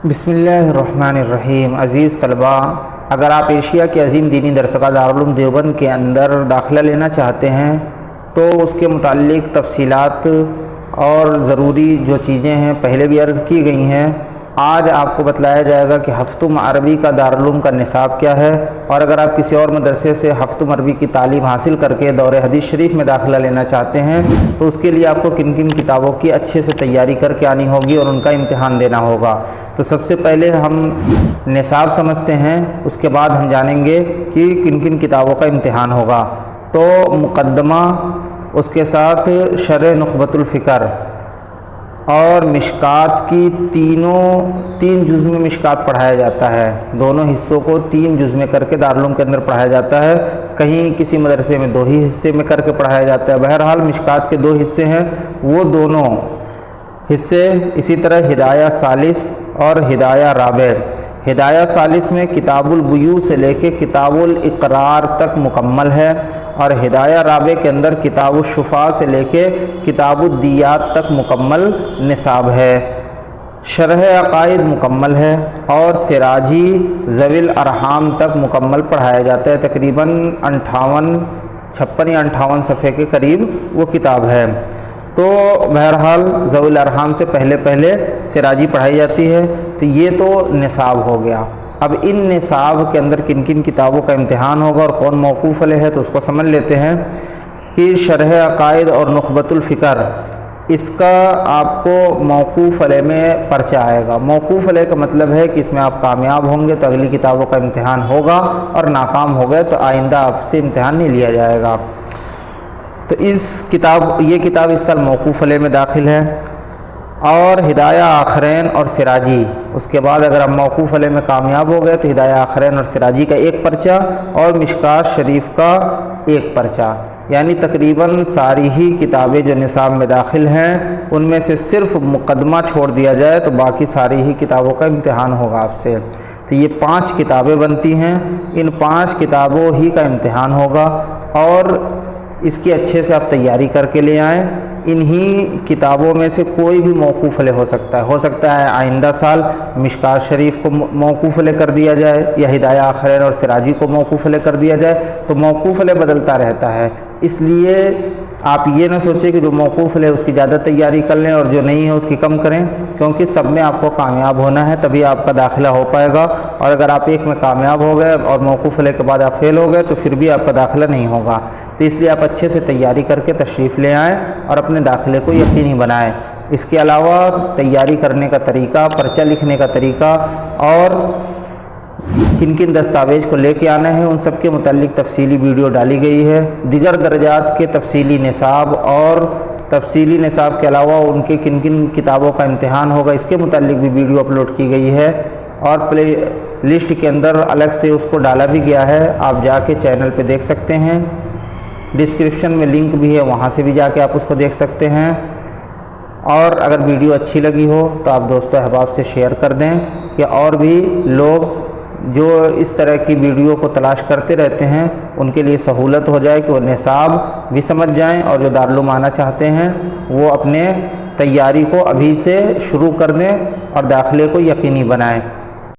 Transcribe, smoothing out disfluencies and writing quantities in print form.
बिस्मिल्लाहिर्रहमानिर्रहीम। अज़ीज़ तलबा, अगर आप एशिया के अज़ीम दीनी दरसगाह दारुल उलूम देवबंद के अंदर दाखिला लेना चाहते हैं तो उसके मुताल्लिक़ तफ़सीलात और ज़रूरी जो चीज़ें हैं पहले भी अर्ज़ की गई हैं। आज आपको बतलाया जाएगा कि हफ्तुम अरबी का दारुल उलूम का निसाब क्या है, और अगर आप किसी और मदरसे से हफ्तुम अरबी की तालीम हासिल करके दौरे हदीस शरीफ में दाखिला लेना चाहते हैं तो उसके लिए आपको किन किन किताबों की अच्छे से तैयारी करके आनी होगी और उनका इम्तिहान देना होगा। तो सबसे पहले हम निसाब समझते हैं, उसके बाद हम जानेंगे कि किन किन किताबों का इम्तिहान होगा। तो मुक़द्दमा, उसके साथ शरह नुख़बतुल फ़िक्र और मिशकात की तीन जुज़ में मिशकात पढ़ाया जाता है। दोनों हिस्सों को 3 जुज़ में करके दारुल उलूम के अंदर पढ़ाया जाता है। कहीं किसी मदरसे में 2 ही हिस्से में करके पढ़ाया जाता है। बहरहाल मिशकात के 2 हिस्से हैं, वो दोनों हिस्से इसी तरह हिदाया सालिस और हिदाया राबे। हिदाया सालिस में किताबुल बुयू से लेके किताबुल इक़रार तक मुकम्मल है, और हिदाया राबे के अंदर किताबुल शुफ़ा से लेके किताबुल दियात तक मुकम्मल निसाब है। शरह अक़ाइद मुकम्मल है और सिराजी ज़विल अरहाम तक मुकम्मल पढ़ाया जाता है। तकरीबन 56 या 58 सफ़े के करीब वो किताब है। तो बहरहाल ज़विल अरहाम से पहले सिराजी पढ़ाई जाती है। तो ये तो निसाब हो गया। अब इन निसाब के अंदर किन किन किताबों का इम्तिहान होगा और कौन मौकूफ़ अलैह है, तो उसको समझ लेते हैं कि शरह अक़ाइद और नुख़बतुल फ़िक्र, इसका आपको मौकूफ़ अलैह में पर्चा आएगा। मौकूफ़ अलैह का मतलब है कि इसमें आप कामयाब होंगे तो अगली किताबों का इम्तिहान होगा, और नाकाम हो गए तो आइंदा आपसे इम्तिहान नहीं लिया जाएगा। तो ये किताब इस साल मौकूफ़ अलैह में दाखिल है। और हिदाया आखरैन और सिराजी, उसके बाद अगर हम मौकूफ़ अलैह में कामयाब हो गए तो हिदाया आखरैन और सिराजी का 1 पर्चा और मिशकात शरीफ का 1 पर्चा, यानी तकरीबन सारी ही किताबें जो निसाब में दाखिल हैं उनमें से सिर्फ मुक़द्दमा छोड़ दिया जाए तो बाकी सारी ही किताबों का इम्तिहान होगा आपसे। तो ये 5 किताबें बनती हैं, इन 5 किताबों ही का इम्तिहान होगा, और इसकी अच्छे से आप तैयारी करके ले आएँ। इन्हीं किताबों में से कोई भी मौकूफ़ अलैह हो सकता है आइंदा साल मिशकात शरीफ को मौकूफ़ अलैह कर दिया जाए या हिदाया आखरैन और सिराजी को मौकूफ़ अलैह कर दिया जाए। तो मौकूफ़ अलैह बदलता रहता है, इसलिए आप ये ना सोचें कि जो मौकूफ़ अलैह उसकी ज़्यादा तैयारी कर लें और जो नहीं है उसकी कम करें, क्योंकि सब में आपको कामयाब होना है, तभी आपका दाखिला हो पाएगा। और अगर आप एक में कामयाब हो गए और मौकूफ़ अलैह के बाद आप फ़ेल हो गए तो फिर भी आपका दाखिला नहीं होगा। तो इसलिए आप अच्छे से तैयारी करके तशरीफ़ ले आएँ और अपने दाखिले को यकीनी बनाएँ। इसके अलावा तैयारी करने का तरीका, पर्चा लिखने का तरीका और किन किन दस्तावेज़ को लेके आना है, उन सब के मुताल्लिक़ तफसीली वीडियो डाली गई है। दिगर दर्जात के तफसीली निसाब और तफसीली निसाब के अलावा उनके किन किन किताबों का इम्तिहान होगा इसके मुताल्लिक़ भी वीडियो अपलोड की गई है, और प्ले लिस्ट के अंदर अलग से उसको डाला भी गया है। आप जाके चैनल पे देख सकते हैं, डिस्क्रिप्शन में लिंक भी है, वहाँ से भी जाके आप उसको देख सकते हैं। और अगर वीडियो अच्छी लगी हो तो आप दोस्तों अहबाब से शेयर कर दें कि और भी लोग जो इस तरह की वीडियो को तलाश करते रहते हैं उनके लिए सहूलत हो जाए कि वो निसाब भी समझ जाएं, और जो दारुल उलूम आना चाहते हैं वो अपने तैयारी को अभी से शुरू कर दें और दाखिले को यकीनी बनाएं।